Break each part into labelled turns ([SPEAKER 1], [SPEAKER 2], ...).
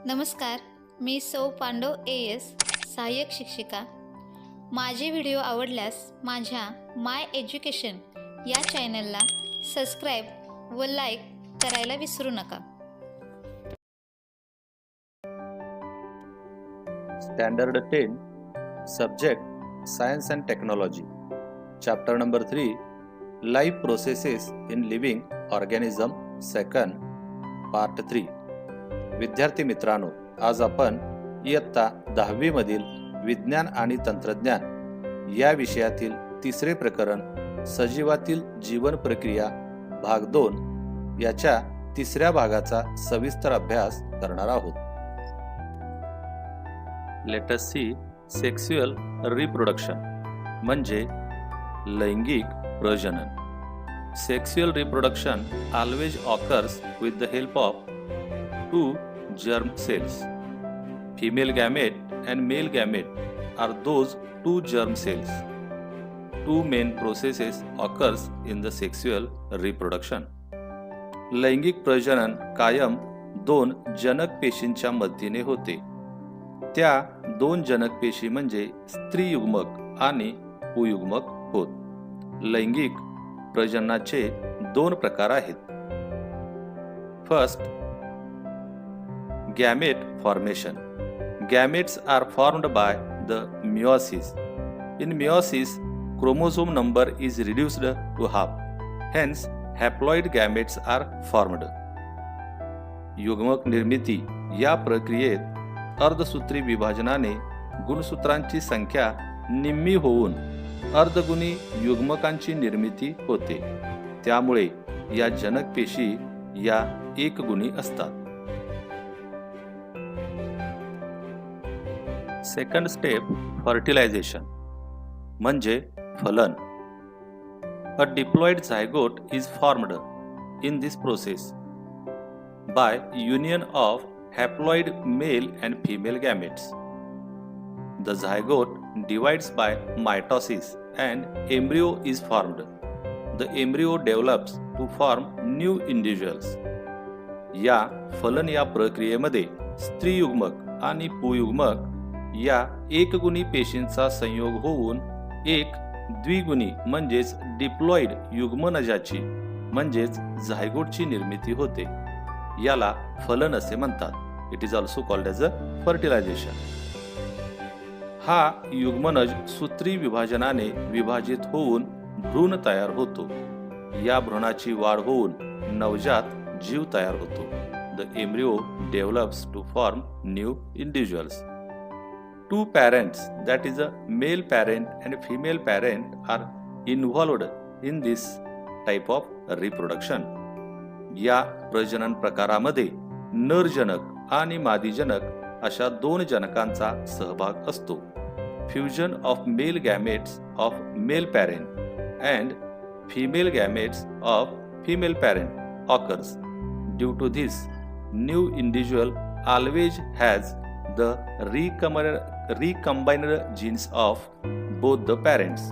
[SPEAKER 1] नमस्कार, मी सौ पांडव AS सहाय्यक शिक्षिका. माझे व्हिडिओ आवडल्यास माझ्या माय एज्युकेशन या चॅनलला सबस्क्राईब व लाईक करायला विसरू नका.
[SPEAKER 2] Standard 10 Subject Science and Technology Chapter number 3 Life Processes in Living Organism Second Part 3. विद्यार्थी मित्रांनो, आज आपण इयत्ता 10वी मधील विज्ञान आणि तंत्रज्ञान या विषयातील तिसरे प्रकरण सजीवातील जीवन प्रक्रिया भाग 2 याच्या तिसऱ्या भागाचा सविस्तर अभ्यास करणार आहोत. Let us see sexual reproduction म्हणजे लैंगिक प्रजनन. Sexual reproduction always occurs with the help of two germ cells. Female gamete and male gamete are those two germ cells. Two main processes occurs in the sexual reproduction. लैंगिक प्रजनन कायम दोन जनक पेशींच्या मदतीने होते. त्या दोन जनक पेशी म्हणजे स्त्रीयुग्मक आणि पुयुग्मक होत. लैंगिक प्रजननाचे दोन प्रकार आहेत. First, gamete formation. Gametes are formed by the meiosis. In meiosis, chromosome number is reduced to half. Hence, haploid gametes are formed. युग्मक निर्मिती या प्रक्रियेत अर्धसूत्री विभाजनाने गुणसूत्रांची संख्या निम्मी होऊन अर्धगुणी युग्मकांची निर्मिती होते. त्यामुळे या जनक पेशी या एकगुणी असतात. सेकंड स्टेप, फर्टिलायझेशन म्हणजे फलन. A diploid zygote is formed in this process by union of haploid male and female gametes. The zygote divides by mitosis and embryo is formed. The embryo develops to form new individuals. या फलन या प्रक्रियेमध्ये स्त्रीयुग्मक आणि पुयुग्मक या एकगुणी पेशींचा संयोग होऊन एक द्विगुणी म्हणजेच डिप्लॉइड युग्मनजाची म्हणजेच झायगोटची निर्मिती होते. याला फलन असे म्हणतात. It is also called as a fertilization. हा युग्मनज सूत्री विभाजनाने विभाजित होऊन भ्रूण तयार होतो. या भ्रूणाची वाढ होऊन नवजात जीव तयार होतो. The embryo develops to form new individuals. Two parents, that is a male parent and a female parent, are involved in this type of reproduction. या प्रजनन प्रकारामध्ये नरजनक आणि मादीजनक अशा दोन जनकांचा सहभाग असतो. Fusion of male gametes of male parent and female gametes of female parent occurs. Due to this, new individual always has the recombined genes of both the parents.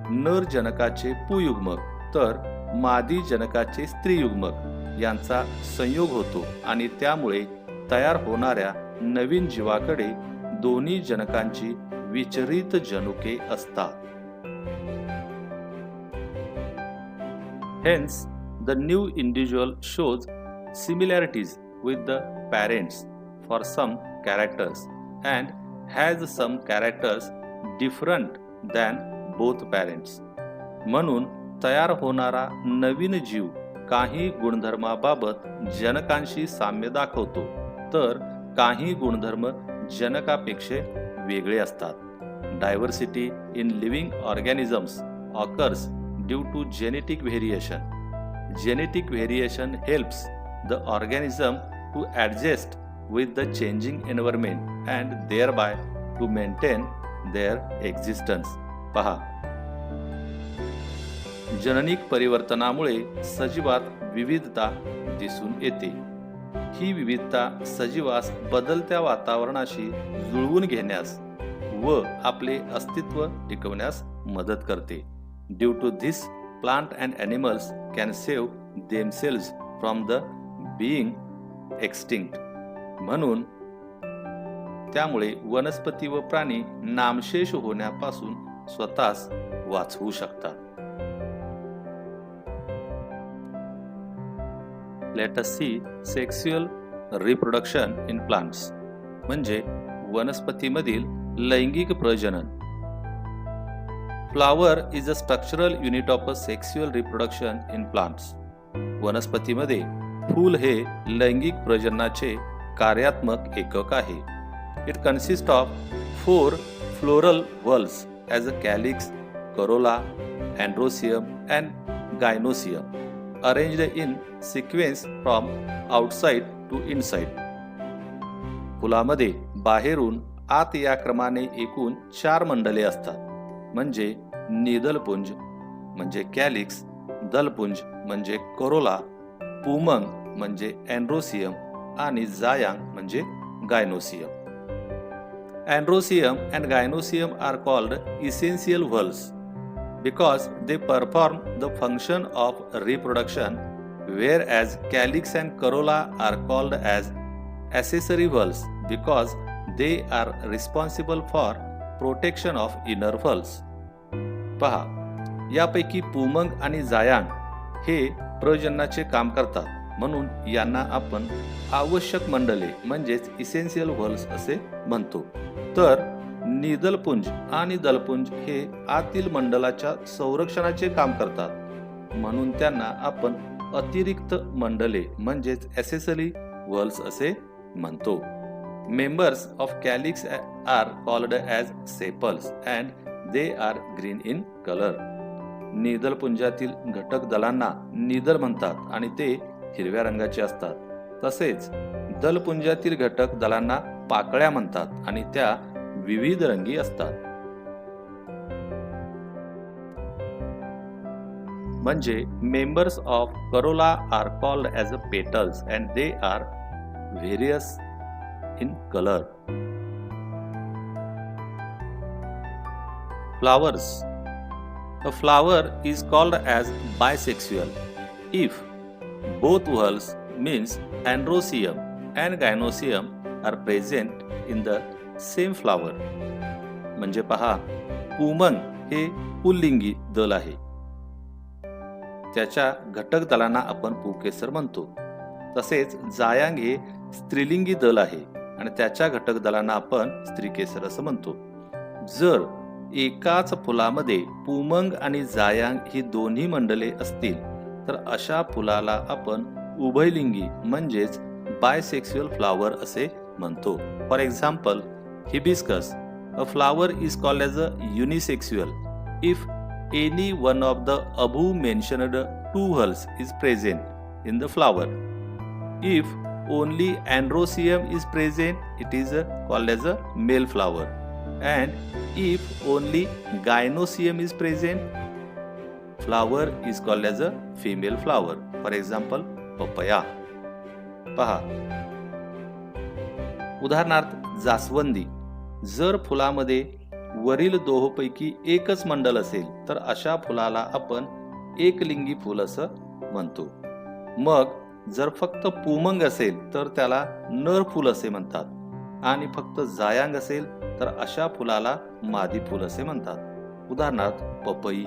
[SPEAKER 2] नर जनकाचे पुयुग्मक तर मादी जनकाचे स्त्रीयुग्मक यांचा संयोग होतो आणि त्यामुळे तयार होणाऱ्या नवीन जीवाकडे दोन्ही जनकांची विचरित जनुके असतात. Hence, the new individual shows similarities with the parents for some characters and has some characters different than both parents. म्हणून तयार होणारा नवीन जीव काही गुणधर्माबाबत जनकांशी साम्य दाखवतो तर काही गुणधर्म जनकापेक्षा वेगळे असतात. Diversity in living organisms occurs due to genetic variation. Genetic variation helps the organism to adjust with the changing environment and thereby to maintain their existence. पहा, जननिक परिवर्तनामुळे सजीवात विविधता दिसून येते. ही विविधता सजीवास बदलत्या वातावरणाशी जुळवून घेण्यास व आपले अस्तित्व टिकवण्यास मदत करते. Due to this plant and animals can save themselves from the being extinct. म्हणून त्यामुळे वनस्पती व प्राणी नामशेष होण्यापासून स्वतःच वाचवू शकतात. Let us see sexual reproduction in plants. म्हणजे वनस्पतीमधील लैंगिक प्रजनन. Flower is a structural unit of a sexual reproduction in plants. वनस्पतीमध्ये फूल हे लैंगिक प्रजननाचे कार्यात्मक एकक आहे. It consists of 4 floral whorls as a calyx, corolla, androecium and gynoecium, arranged in sequence from outside to inside. फुलामध्ये बाहेरून आत या क्रमाने एकूण 4 मंडले असतात. म्हणजे निदलपुंज म्हणजे कॅलिक्स, दलपुंज म्हणजे कोरोला, पुमंग म्हणजे अँड्रोसियम आणि जायांग म्हणजे gynoecium. Androecium and gynoecium are called essential whorls because they perform the function of reproduction, whereas calyx and corolla are called as accessory whorls because they are responsible for protection of inner whorls. पहा, यापैकी पुमंग आणि जायांग हे प्रजननाचे काम करतात, म्हणून यांना आपण आवश्यक मंडले म्हणजेच इसेन्शियल व्हॉल्स असे म्हणतो. तर निदलपुंज आणि दलपुंज हे आतील मंडलाच्या संरक्षणाचे काम करतात, म्हणून त्यांना आपण अतिरिक्त मंडले म्हणजेच ॲसेसरी व्हॉल्स असे म्हणतो. Members of calyx are called as sepals and they are green in colour. निदलपुंजातील घटक दलांना निदल म्हणतात आणि ते हिरव्या रंगाचे असतात. तसेच दलपुंजातील घटक दलांना पाकळ्या म्हणतात आणि त्या विविध रंगी असतात. म्हणजे members of corolla are called as a petals and they are various in colour. Flowers. A flower is called as bisexual if both whorls means androecium and gynoecium are present in the same flower. म्हणजे पहा, पुमंग हे पुल्लिंगी दल आहे. त्याच्या घटक दलांना आपण पुकेसर म्हणतो. तसेच जायांग हे स्त्रीलिंगी दल आहे आणि त्याच्या घटक दलांना आपण स्त्रीकेसर असं म्हणतो. जर एकाच फुलामध्ये पुमंग आणि जायांग ही दोन्ही मंडले असतील तर अशा फुलाला आपण उभयलिंगी म्हणजेच बायसेक्सुअल फ्लावर असे म्हणतो. For example, hibiscus, a flower is called as a unisexual if any one of the above mentioned 2 whorls is present in the flower. If only androecium is present it is called as a male flower. And if only gynoecium is present, flower is called as a female flower. For example, papaya. पहा, उदाहरणार्थ जास्वंदी. जर फुलामध्ये वरील दोहोपैकी एकच मंडल असेल तर अशा फुलाला आपण एकलिंगी फुल असं म्हणतो. मग जर फक्त पुमंग असेल तर त्याला नर फुल असे म्हणतात आणि फक्त जायांग असेल तर अशा फुलाला मादी फुल असे म्हणतात. उदाहरणार्थ पपई.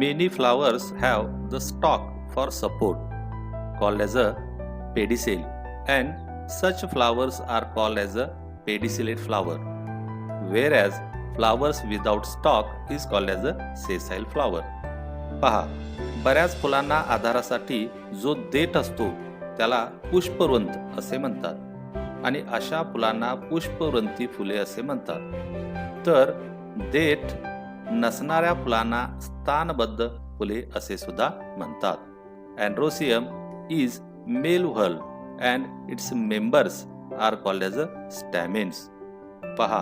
[SPEAKER 2] Many flowers have the stalk for support called as a pedicel and such flowers are called as a pedicellate flower, whereas flowers without stalk is called as a sessile flower. पहा, बऱ्याच फुलांना आधारासाठी जो देठ असतो त्याला पुष्पवृंत असे म्हणतात आणि अशा फुलांना पुष्पवृंती फुले असे म्हणतात. तर देठ नसणाऱ्या फुलांना स्थानबद्ध फुले असे सुद्धा म्हणतात. Androecium is male whorl and its members are called as a stamens. पहा,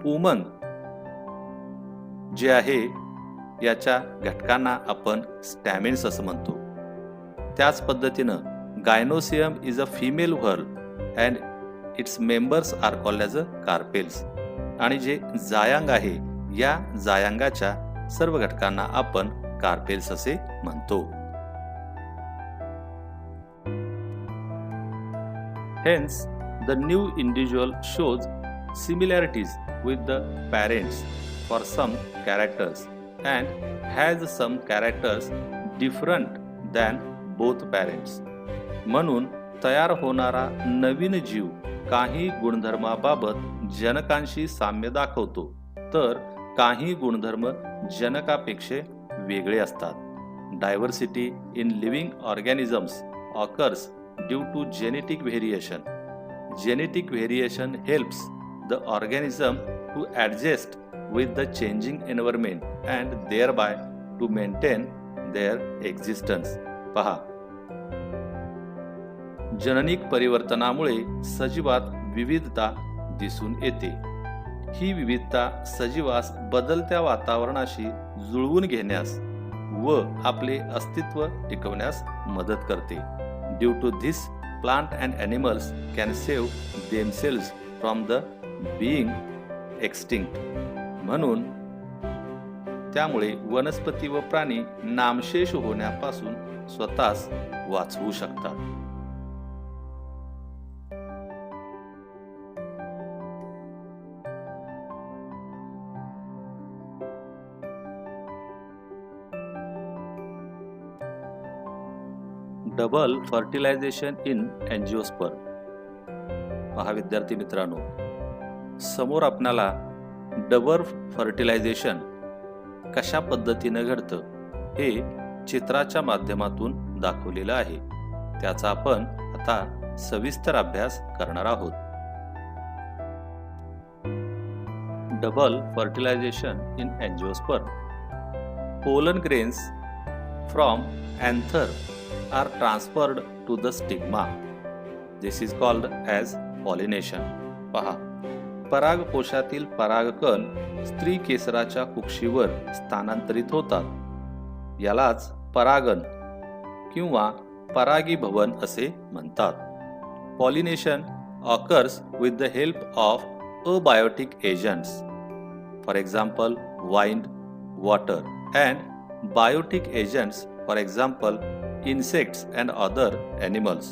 [SPEAKER 2] पुमंग जे आहे याच्या घटकांना आपण स्टॅमेन्स असं म्हणतो. त्याच पद्धतीनं gynoecium is a female whorl and its members are called as a carpels. आणि जे जायांग आहे या जायांगाच्या सर्व घटकांना आपण कार्पेल्स असे म्हणतो. Hence, the new individual shows similarities with the parents for some characters and has some characters different than both parents. म्हणून तयार होणारा नवीन जीव काही गुणधर्माबाबत जनकांशी साम्य दाखवतो, तर काही गुणधर्म जनकापेक्षा वेगळे असतात. Diversity in living organisms occurs due to genetic variation. Genetic variation helps the organism to adjust with the changing environment and thereby to maintain their existence. पहा, जननिक परिवर्तनामुळे सजीवात विविधता दिसून येते. ही विविधता सजीवास बदलत्या वातावरणाशी जुळवून घेण्यास व आपले अस्तित्व टिकवण्यास मदत करते. Due to this plant and animals can save themselves from the being extinct. म्हणून त्यामुळे वनस्पती व प्राणी नामशेष होण्यापासून स्वतःच वाचवू शकतात. Double fertilization in angiosperm. पहा विद्यार्थी मित्रांनो, समोर आपणाला डबल फर्टिलायझेशन कशा पद्धतीने घडतं हे चित्राच्या माध्यमातून दाखवलेलं आहे. त्याचा आपण आता सविस्तर अभ्यास करणार आहोत. Double fertilization in angiosperm. Pollen grains from anther are transferred to the stigma. This is called as pollination. पहा, परागकोशातील परागकण स्त्री केसराच्या कुक्षीवर स्थानांतरित होतात. यालाच परागन किंवा परागीभवन असे म्हणतात. Pollination occurs with the help of abiotic agents, for example wind, water, and biotic agents, for example insects and other animals.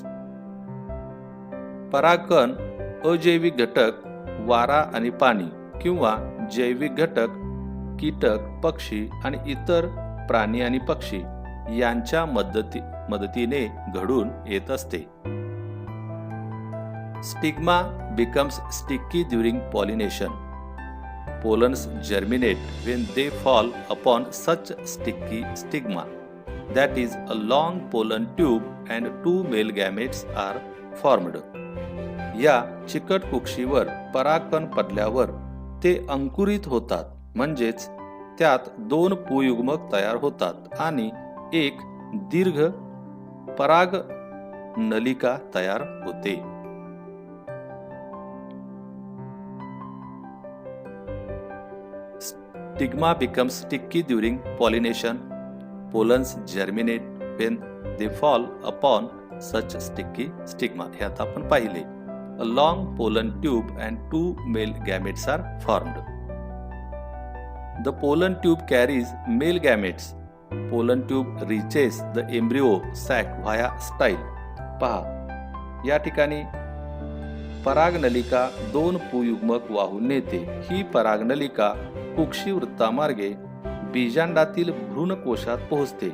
[SPEAKER 2] परागकण अजैविक घटक वारा आणि पाणी किंवा जैविक घटक कीटक, पक्षी आणि इतर प्राणी आणि पक्षी यांच्या मदतीने घडून येत असते. Stigma becomes sticky during pollination. Pollens germinate when they fall upon such sticky stigma. That is, a long pollen tube and two male gametes are formed. या चिकट कुक्षीवर परागकण पडल्यावर ते अंकुरित होतात, म्हणजेच त्यात दोन पुयुग्मक तयार होतात आणि एक दीर्घ पराग नलिका तयार होते. Stigma becomes sticky during pollination. Pollens germinate when they fall upon such sticky stigma. हे आता आपण पाहिले. A long pollen tube and two male gametes are formed. The pollen tube carries male gametes. Pollen tube reaches the embryo sac via style. पहा, या ठिकाणी परागनलिका दोन पुयुग्मक वाहून नेते. ही परागनलिका कुक्षी वृत्तामार्गे बीजांडातील भ्रूणकोशात पोहोचते.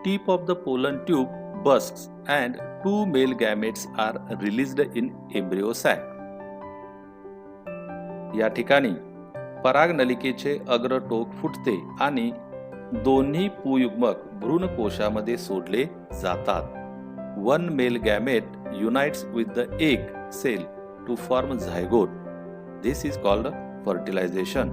[SPEAKER 2] Tip of the pollen tube bursts and two male gametes are released in embryo sac. या ठिकाणी परागनलिकेचे अग्रटोक फुटते आणि दोन्ही पुयुग्मक भ्रूणकोशामध्ये सोडले जातात. One male gamete unites with the egg cell to form zygote. This is called fertilization.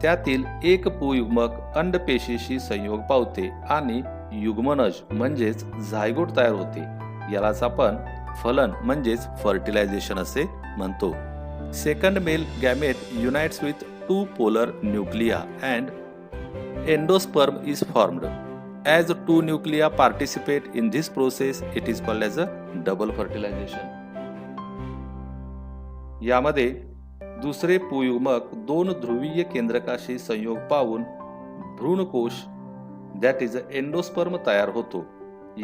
[SPEAKER 2] त्यातील एक पुयुग्मक अंडपेशीशी संयोग पावते आणि युग्मनज म्हणजेच झायगोट तयार होते. यालाच आपण फलन म्हणजेच फर्टिलायझेशन असे म्हणतो. Second mail gamete unites with two polar nuclei and endosperm is formed. As two nuclei participate in this process, it is called as a double fertilization. यामध्ये दुसरे पुयुग्मक दोन ध्रुवीय केंद्रकाशी संयोग पावून भ्रूणकोश दॅट इज एंडोस्पर्म तयार होतो.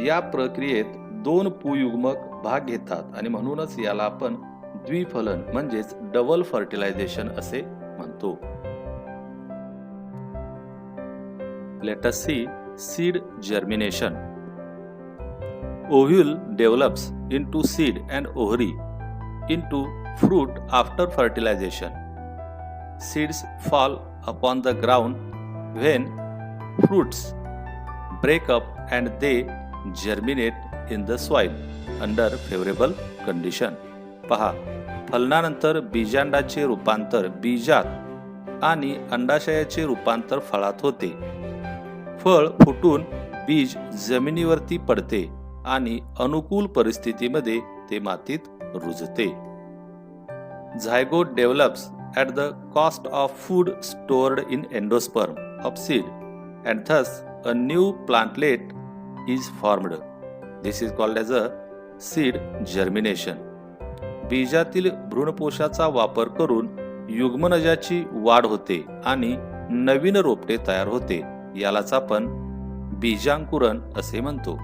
[SPEAKER 2] या प्रक्रियेत दोन पुयुग्मक भाग घेतात आणि म्हणूनच याला आपण द्विफलन म्हणजेच डबल फर्टिलायझेशन असे म्हणतो. Let us see seed germination. Ovule develops into seed and ovary into fruit after fertilization. Seeds fall upon the ground when fruits break up and they germinate in the soil under favorable condition. पहा, फलनानंतर बीजांडाचे रूपांतर बीजात आणि अंडाशयाचे रूपांतर फळात होते. फळ फुटून बीज जमिनीवरती पडते आणि अनुकूल परिस्थितीमध्ये ते मातीत रुजते. Zygote develops at the cost of food stored in endosperm of seed and thus a new plantlet is formed. This is called as a seed germination. बीजातील भ्रूणपोषाचा वापर करून युग्मनजाची वाढ होते आणि नवीन रोपटे तयार होते. यालाच आपण बीजांकुरण असे म्हणतो.